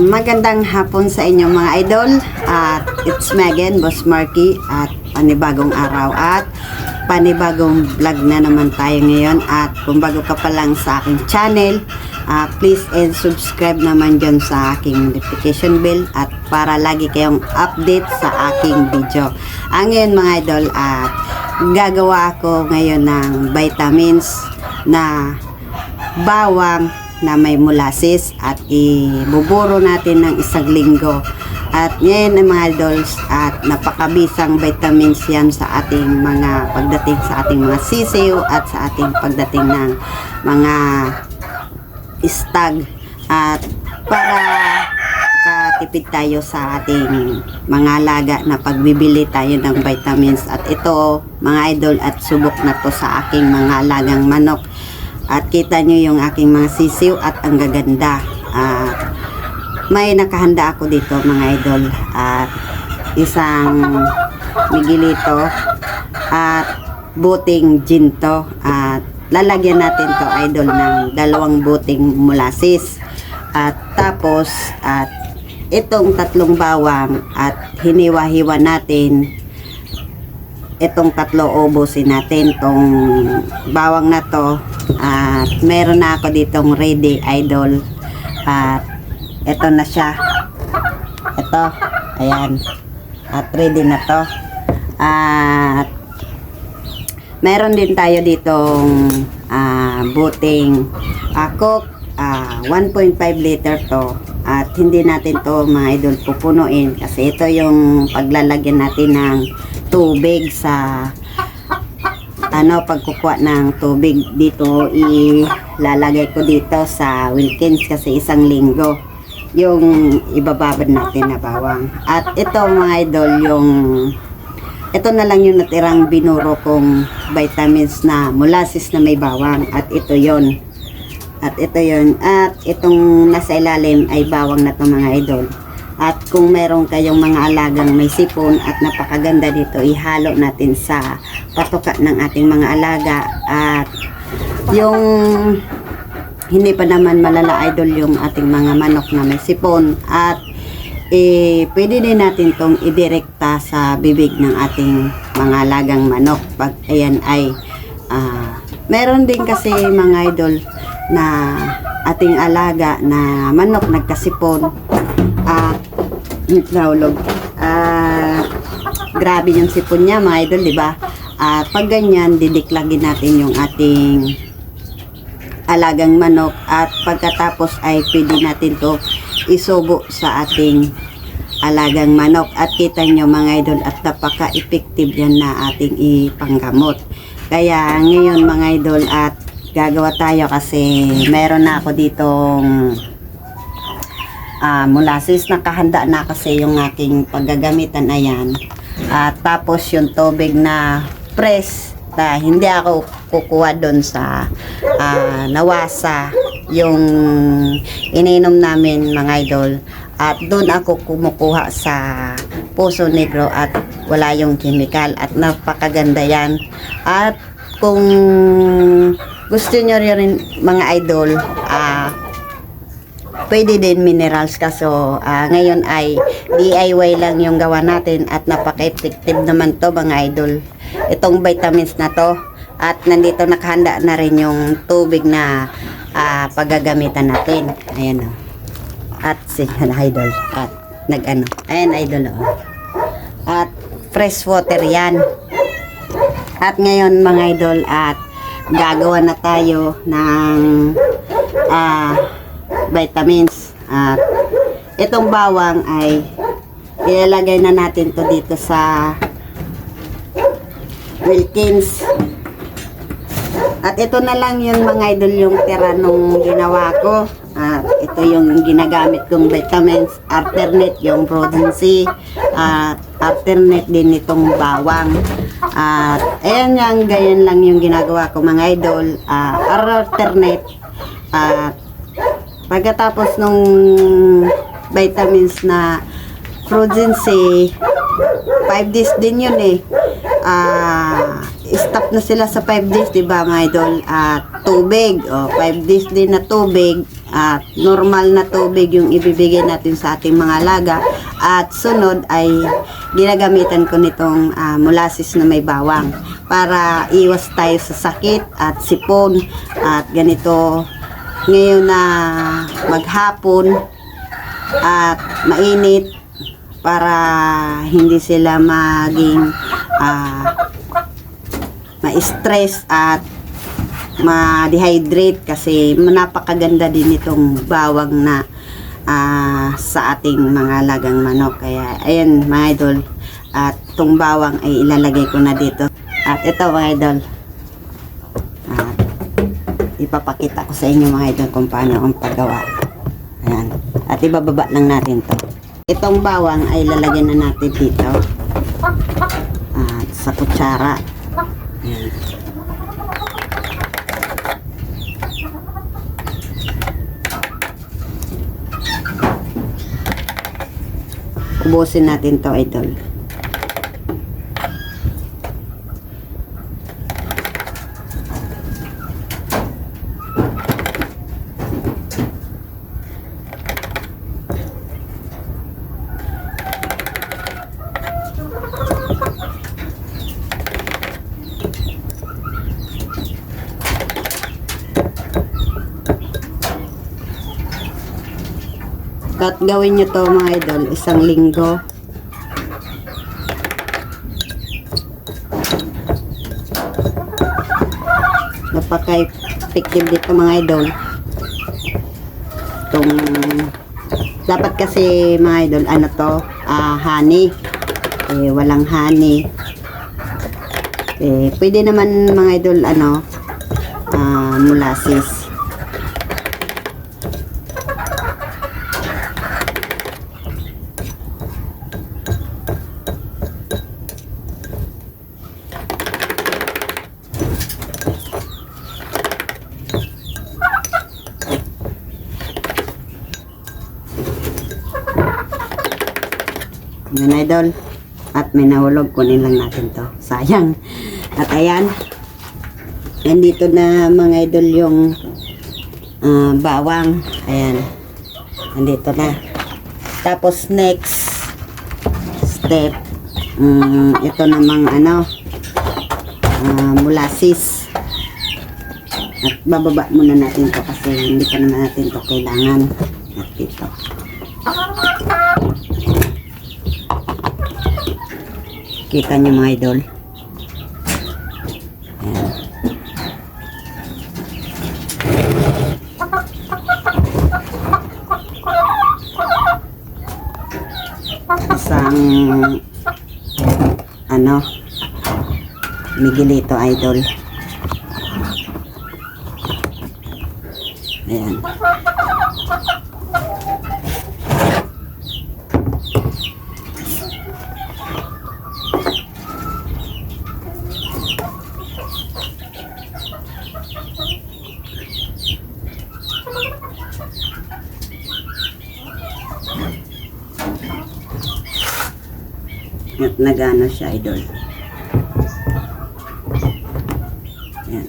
Magandang hapon sa inyo mga idol. At it's Megan, Boss Marky, at panibagong araw at panibagong vlog na naman tayo ngayon. At kung bago ka pa lang sa aking channel, please and subscribe naman dyan sa aking notification bell at para lagi kayong update sa aking video. Ngayon mga idol, at gagawa ako ngayon ng vitamins na bawang na may molasses at ibuburo natin ng isang linggo. At ngayon mga idols, at napakabisang vitamins yan sa ating mga pagdating sa ating mga sisiw at sa ating pagdating ng mga stag, at para tipid tayo sa ating mga alaga na pagbibili tayo ng vitamins. At ito mga idol, at subok na to sa aking mga alagang manok. At kita nyo yung aking mga sisiw at ang gaganda. May nakahanda ako dito mga idol, at isang migilito at buting ginto. At lalagyan natin to idol ng 2 buting molasses. At tapos at itong 3 bawang, at hiniwa-hiwa natin itong 3 ubusin natin tong bawang na to. At meron na ako ditong ready idol, at ito na siya, ito, ayan, at ready na to. At meron din tayo ditong buting Coke, 1.5 liter to. At hindi natin to mga idol pupunuin kasi ito yung paglalagyan natin ng tubig sa pagkukuha ng tubig dito. Ilalagay ko dito sa Wilkins kasi isang linggo yung ibababad natin na bawang. At ito mga idol, ito na lang yung natirang binuro kong vitamins na molasses na may bawang. At ito yon. At ito yon. At itong nasa ilalim ay bawang na to mga idol. At kung meron kayong mga alagang may sipon at napakaganda dito, ihalo natin sa patuka ng ating mga alaga. At yung hindi pa naman malala idol yung ating mga manok na may sipon, at pwede din natin tong idirekta sa bibig ng ating mga alagang manok pag ayan ay meron din kasi mga idol na ating alaga na manok nagkasipon. Naulog. Grabe yung sipon niya mga idol, di ba? At pag ganyan, didiklagin natin yung ating alagang manok, at pagkatapos ay pwede natin to isubo sa ating alagang manok. At kita nyo mga idol, at napaka-effective yan na ating ipanggamot. Kaya ngayon mga idol, at gagawa tayo kasi meron na ako ditong molasses, nakahanda na kasi yung aking paggagamitan, ayan. At tapos yung tubig na press, hindi ako kukuha doon sa nawasa yung ininom namin mga idol. At doon ako kumukuha sa Puso Negro, at wala yung chemical, at napakaganda yan. At kung gusto nyo rin mga idol, pwede din minerals, kaso ngayon ay DIY lang yung gawa natin, at napaka-effective naman to mga idol, itong vitamins na to. At nandito nakahanda na rin yung tubig na paggagamitan natin, ayan o. At idol, at ayan idol o. At fresh water yan. At ngayon mga idol, at gagawa na tayo ng vitamins. At itong bawang ay ilalagay na natin to dito sa Wilkins. At ito na lang yun mga idol, yung tira nung ginawa ko. At ito yung ginagamit kong vitamins, alternate yung Prodency, at alternate din itong bawang. At ayan yan, ganyan lang yung ginagawa ko mga idol, alternate. At pagkatapos nung vitamins na Prodency, 5 days din yun eh. Stop na sila sa 5 days, diba mga idol? At tubig, 5 days din na tubig. At normal na tubig yung ibibigay natin sa ating mga alaga. At sunod ay ginagamitan ko nitong molasses na may bawang para iwas tayo sa sakit at sipon. At ganito ngayon na maghapon at mainit, para hindi sila maging ma-stress at ma-dehydrate, kasi napakaganda din itong bawang na sa ating mga alagang manok. Kaya ayan mga idol, at itong bawang ay ilalagay ko na dito. At ito mga idol, ipapakita ko sa inyo mga idol kung paano ang paggawa. Ayan. At ibababa lang natin to. Itong bawang ay lalagyan na natin dito sa kutsara. Ayan. Ubusin natin to idol. At gawin nyo to mga idol, isang linggo. Napaka-effective dito mga idol. Itong, dapat kasi mga idol, ano to, honey. Walang honey. Pwede naman mga idol, molasses. Yan idol, at may nahulog, kunin lang natin to, sayang. At ayan, nandito na mga idol yung bawang. Ayan, nandito na. Tapos next step, ito namang molasses. At bababa muna natin to kasi hindi pa naman natin to kailangan. At dito kita nyo mga idol. Ayan. Isang Miguelito idol. Ayan. At nagano siya idol. Ayan.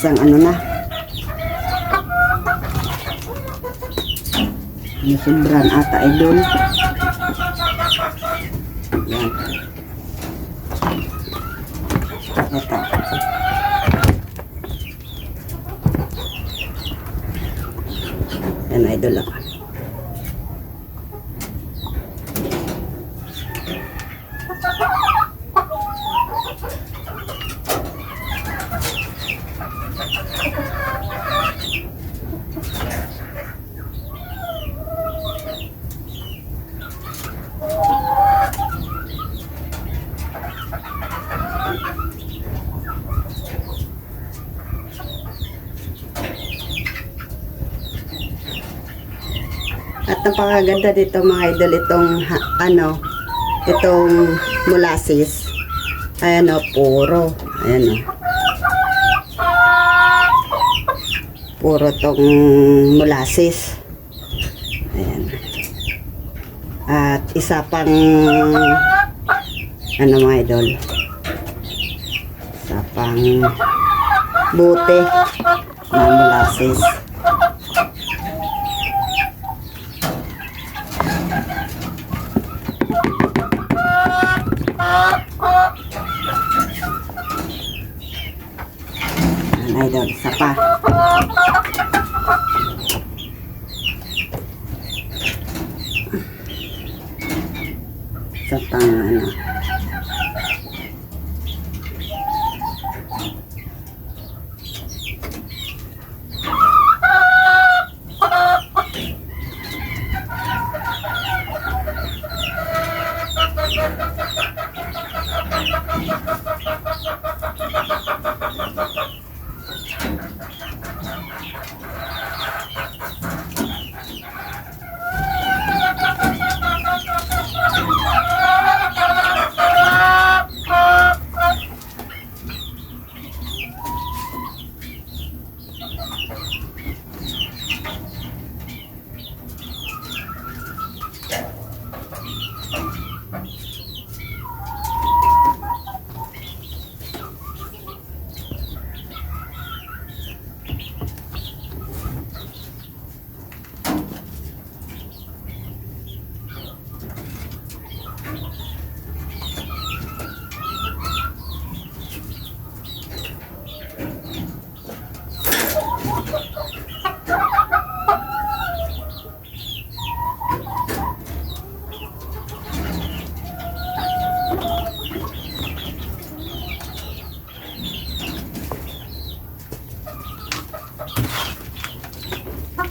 Isang na sobran ata idol. Yan. Ito. Yan idol ako. At napakaganda dito mga idol itong itong molasses. Ayan o, puro. Ayan o. Puro tong molasses. Ayan. At isa pang mga idol. Isa pang bote na molasses. Idol, isa pa. Isa pang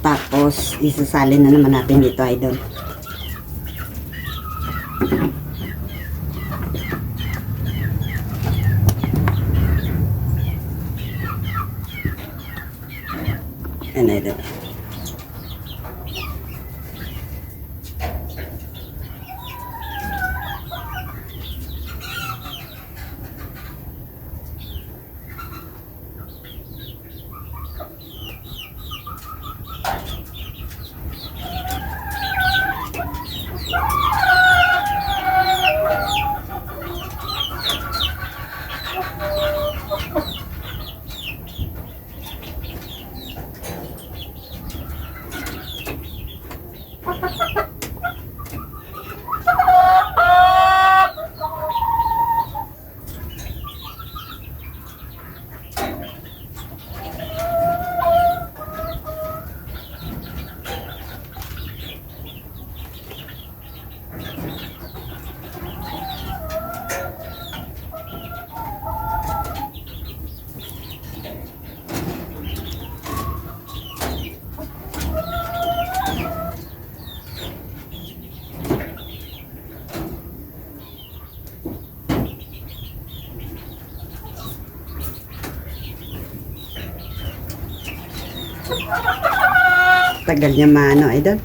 tapos isasalin na naman natin dito idol. Ayan idol. Tagal niya maano idol.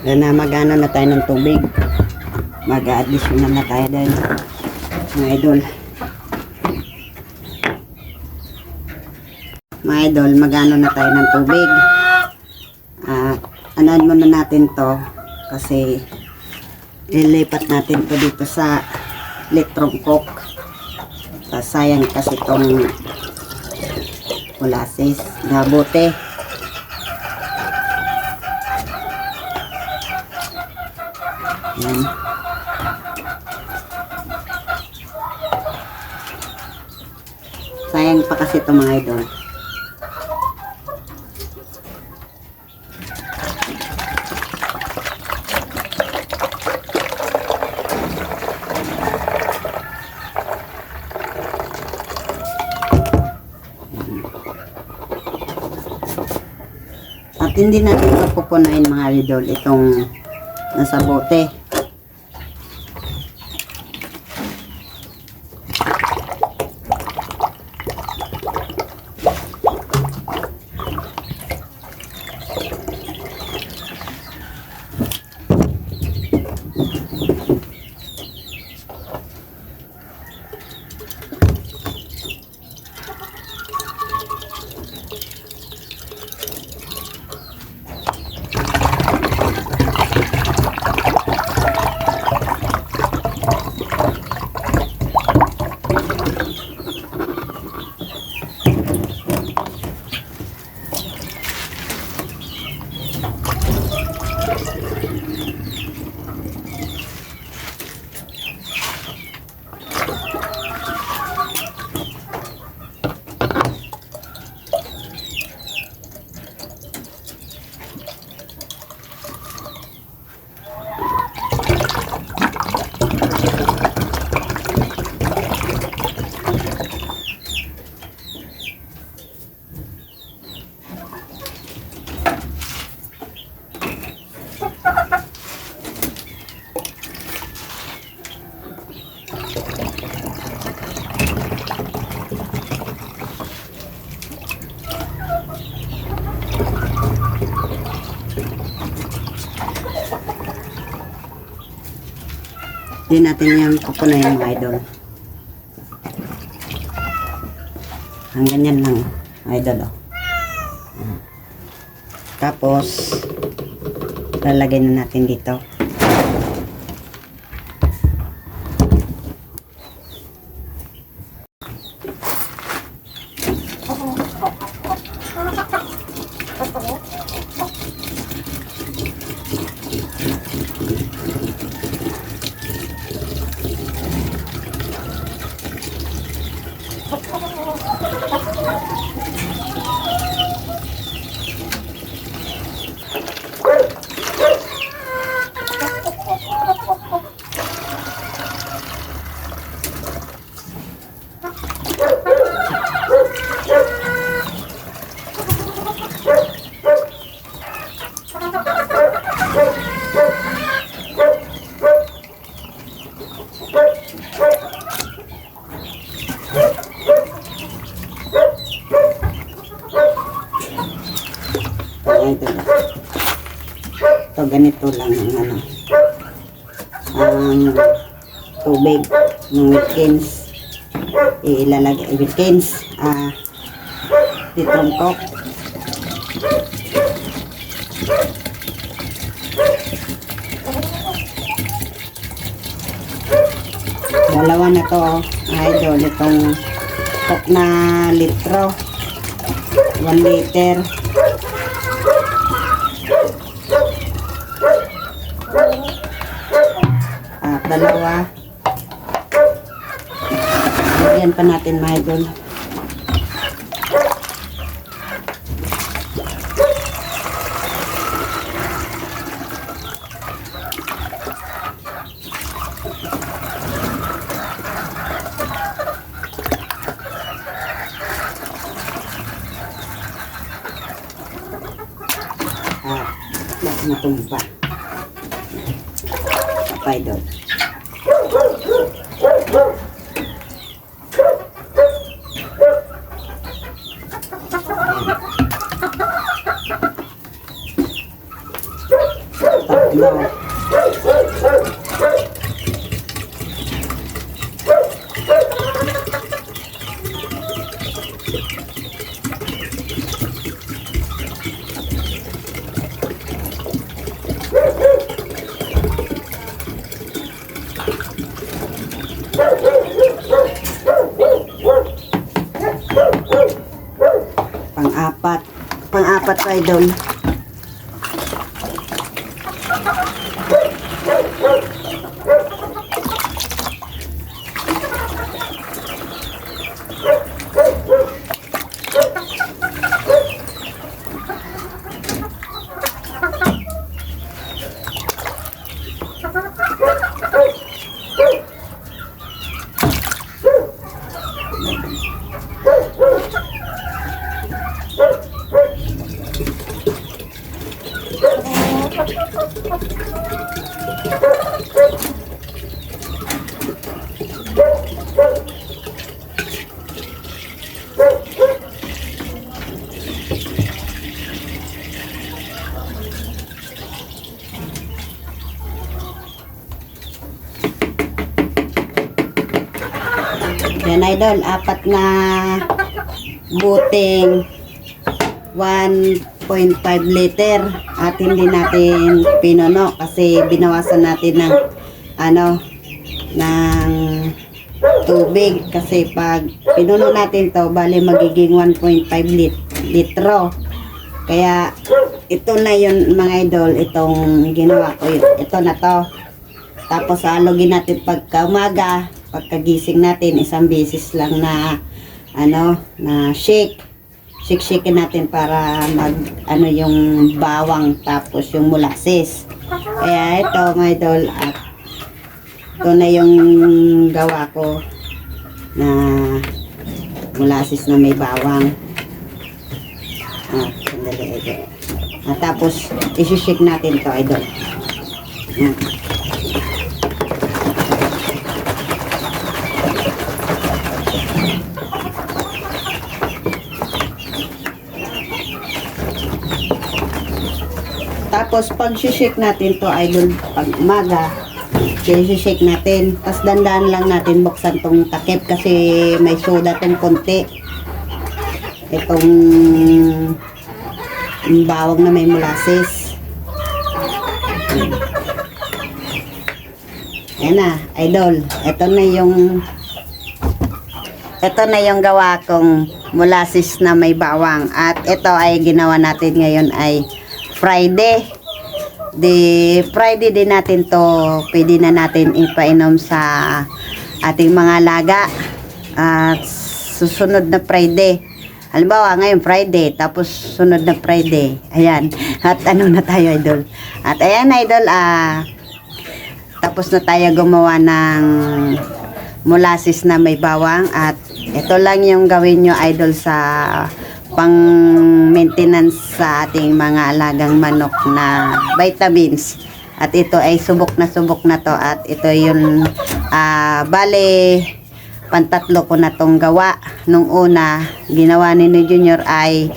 Yan na, mag-ano na tayo ng tubig. Mag-additional na tayo dahil mga idol. mga idol, magano na tayo ng tubig. Anuan muna natin to kasi lilipat natin to dito sa electron coke. Sayang kasi itong molasses na bote. Yan. Sayang pa kasi ito mga idol. At hindi natin mapupunain mga idol itong nasa bote. Hindi natin yan pupunayin mga idol. Hanggang yan lang mga idol. Oh. Tapos lalagay na natin dito. Ito ganito lang ang tubig ng Wilkins. Ilalagay Wilkins litron coke. Dalawa na to idol, itong coke na litro, 1 liter. Dalawa. Lagyan pa natin mga idol. Baka matumpa. Pa idol. Apat. Pang-apat pa idol. Yan idol, apat na buting 1.5 liter at hindi natin pinuno kasi binawasan natin ng ng tubig kasi pag pinuno natin to bali magiging 1.5 litro. Kaya ito na yun mga idol, itong ginawa ko yun. Ito na to. Tapos halogin natin pagka umaga, pagkagising natin isang beses lang na na shake natin para mag yung bawang tapos yung molasses. Kaya ito mga idol, at ito na yung gawa ko na molasses na may bawang. Sandali idol. Tapos isi-shake natin to idol. Tapos pag shake natin to idol, pag umaga shake natin, tapos dandan lang natin buksan tong takip kasi may soda tong konti, itong bawang na may molasses. Ayan na idol, ito na yung gawa kong molasses na may bawang, at ito ay ginawa natin ngayon ay Friday. Friday din natin to, pwede na natin ipainom sa ating mga alaga at susunod na Friday. Halimbawa ngayon Friday, tapos sunod na Friday, ayan, at na tayo idol. At ayan idol, tapos na tayo gumawa ng molasses na may bawang, at ito lang yung gawin nyo idol sa pang maintenance sa ating mga alagang manok na vitamins. At ito ay subok na to, at ito yung bale pantatlo ko na tong gawa. Nung una ginawa ni Junior ay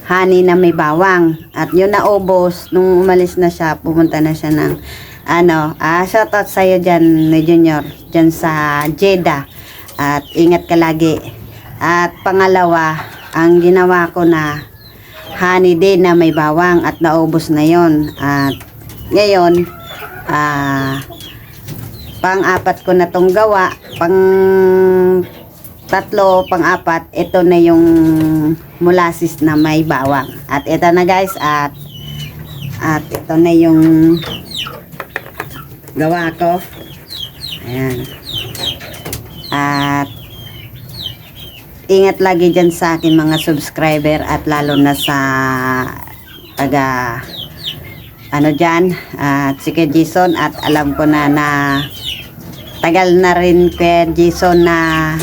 honey na may bawang, at yun naubos nung umalis na siya, pumunta na siya ng shoutout sa'yo dyan ni Junior dyan sa Jeddah. At ingat ka lagi. At pangalawa, ang ginawa ko na honey din na may bawang, at naubos na yon. At ngayon, pang-apat ko na tong gawa. Pang-tatlo, pang-apat, ito na yung molasses na may bawang. At ito na guys, at ito na yung gawa ko. Ayan. At ingat lagi dyan sa akin mga subscriber, at lalo na sa taga dyan, at si Kuya Jason. At alam ko na tagal na rin Kuya Jason na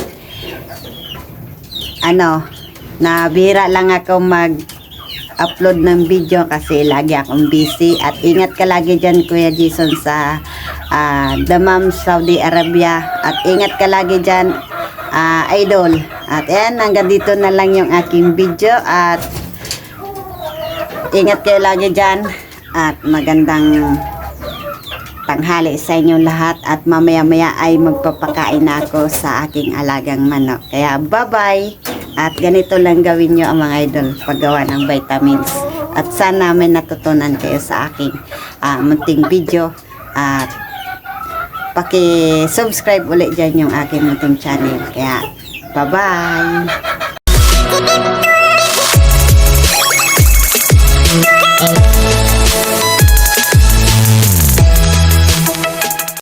na bihira lang ako mag-upload ng video kasi lagi akong busy. At ingat ka lagi dyan Kuya Jason sa Dammam, Saudi Arabia. At ingat ka lagi dyan idol. At ayan, hanggang dito na lang yung aking video, at ingat kayo lagi dyan, at magandang tanghali sa inyong lahat. At mamaya ay magpapakain na ako sa aking alagang manok. Kaya bye bye. At ganito lang gawin nyo ang mga idol paggawa ng vitamins. At sana may natutunan kayo sa aking munting video. At paki-subscribe ulit dyan yung aking munting channel. Kaya Bye-bye!